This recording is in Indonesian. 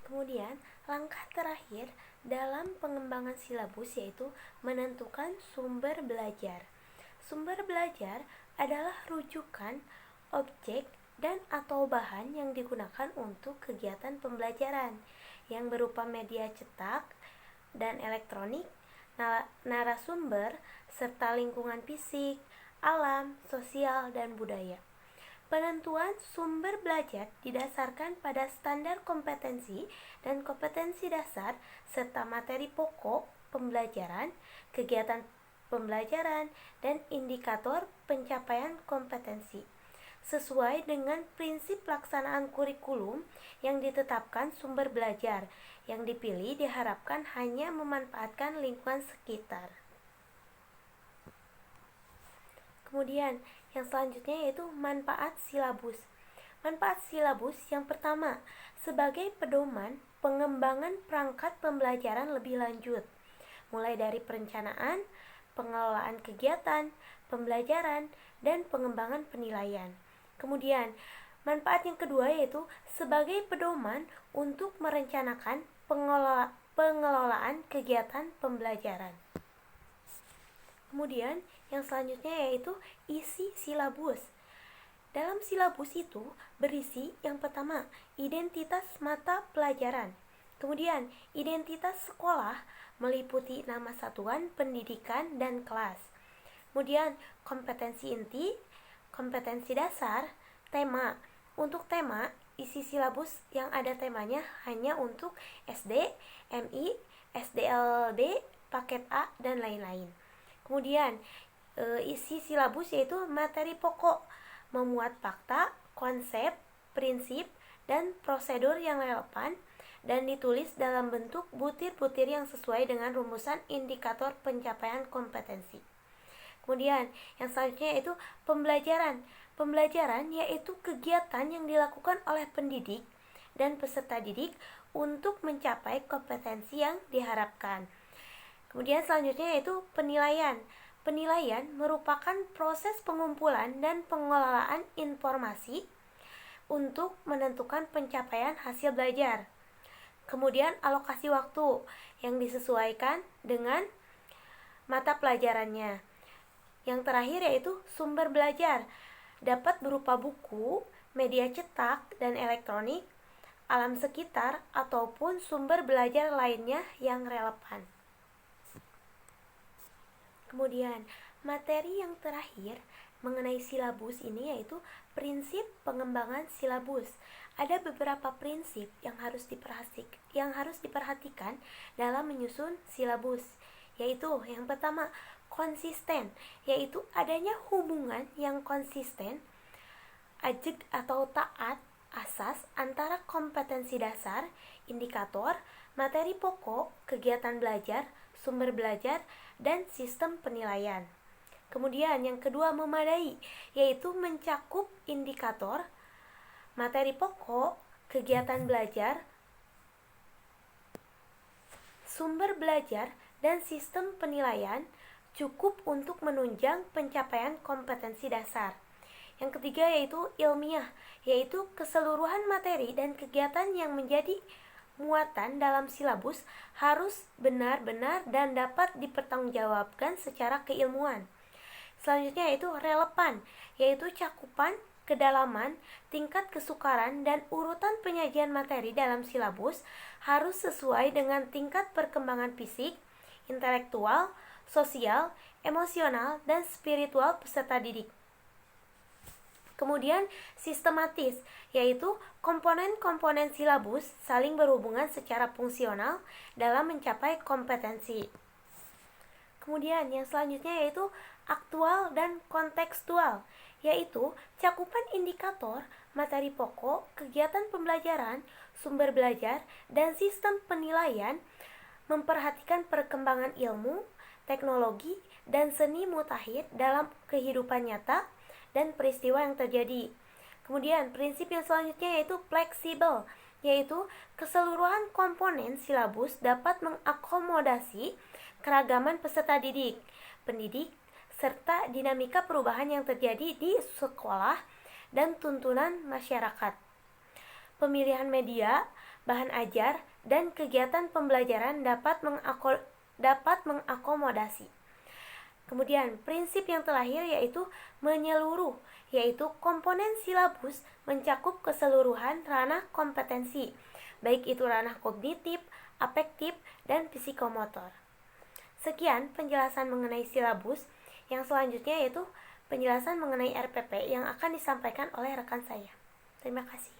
Kemudian, langkah terakhir dalam pengembangan silabus yaitu menentukan sumber belajar. Sumber belajar adalah rujukan, objek, dan atau bahan yang digunakan untuk kegiatan pembelajaran yang berupa media cetak dan elektronik, narasumber, serta lingkungan fisik, alam, sosial, dan budaya. Penentuan sumber belajar didasarkan pada standar kompetensi dan kompetensi dasar serta materi pokok pembelajaran, kegiatan pembelajaran, dan indikator pencapaian kompetensi. Sesuai dengan prinsip pelaksanaan kurikulum yang ditetapkan, sumber belajar yang dipilih diharapkan hanya memanfaatkan lingkungan sekitar. Kemudian, yang selanjutnya yaitu manfaat silabus. Manfaat silabus yang pertama, sebagai pedoman pengembangan perangkat pembelajaran lebih lanjut, mulai dari perencanaan, pengelolaan kegiatan, pembelajaran, dan pengembangan penilaian. Kemudian, manfaat yang kedua yaitu sebagai pedoman untuk merencanakan pengelolaan kegiatan pembelajaran. Kemudian, yang selanjutnya yaitu isi silabus. Dalam silabus itu berisi yang pertama, identitas mata pelajaran. Kemudian, identitas sekolah meliputi nama satuan pendidikan dan kelas. Kemudian, kompetensi inti, kompetensi dasar, tema. Untuk tema, isi silabus yang ada temanya hanya untuk SD, MI, SDLB, paket A, dan lain-lain. Kemudian, isi silabus yaitu materi pokok, memuat fakta, konsep, prinsip, dan prosedur yang relevan dan ditulis dalam bentuk butir-butir yang sesuai dengan rumusan indikator pencapaian kompetensi. Kemudian, yang selanjutnya yaitu pembelajaran. Pembelajaran yaitu kegiatan yang dilakukan oleh pendidik dan peserta didik untuk mencapai kompetensi yang diharapkan. Kemudian selanjutnya yaitu penilaian. Penilaian merupakan proses pengumpulan dan pengelolaan informasi untuk menentukan pencapaian hasil belajar. Kemudian alokasi waktu yang disesuaikan dengan mata pelajarannya. Yang terakhir yaitu sumber belajar, dapat berupa buku, media cetak dan elektronik, alam sekitar, ataupun sumber belajar lainnya yang relevan. Kemudian, materi yang terakhir mengenai silabus ini yaitu prinsip pengembangan silabus. Ada beberapa prinsip yang harus diperhatikan dalam menyusun silabus, yaitu yang pertama, konsisten, yaitu adanya hubungan yang konsisten, ajeg atau taat asas antara kompetensi dasar, indikator, materi pokok, kegiatan belajar, sumber belajar, dan sistem penilaian. Kemudian yang kedua, memadai, yaitu mencakup indikator, materi pokok, kegiatan belajar, sumber belajar, dan sistem penilaian, cukup untuk menunjang pencapaian kompetensi dasar. Yang ketiga yaitu ilmiah, yaitu keseluruhan materi dan kegiatan yang menjadi muatan dalam silabus harus benar-benar dan dapat dipertanggungjawabkan secara keilmuan. Selanjutnya yaitu relevan, yaitu cakupan, kedalaman, tingkat kesukaran, dan urutan penyajian materi dalam silabus harus sesuai dengan tingkat perkembangan fisik, intelektual, sosial, emosional, dan spiritual peserta didik. Kemudian sistematis, yaitu komponen-komponen silabus saling berhubungan secara fungsional dalam mencapai kompetensi. Kemudian yang selanjutnya yaitu aktual dan kontekstual, yaitu cakupan indikator, materi pokok, kegiatan pembelajaran, sumber belajar, dan sistem penilaian memperhatikan perkembangan ilmu, teknologi, dan seni mutakhir dalam kehidupan nyata dan peristiwa yang terjadi. Kemudian prinsip yang selanjutnya yaitu fleksibel, yaitu keseluruhan komponen silabus dapat mengakomodasi keragaman peserta didik, pendidik, serta dinamika perubahan yang terjadi di sekolah dan tuntunan masyarakat. Pemilihan media, bahan ajar, dan kegiatan pembelajaran dapat mengakomodasi. Kemudian, prinsip yang terakhir yaitu menyeluruh, yaitu komponen silabus mencakup keseluruhan ranah kompetensi, baik itu ranah kognitif, afektif, dan psikomotor. Sekian penjelasan mengenai silabus. Yang selanjutnya yaitu penjelasan mengenai RPP yang akan disampaikan oleh rekan saya. Terima kasih.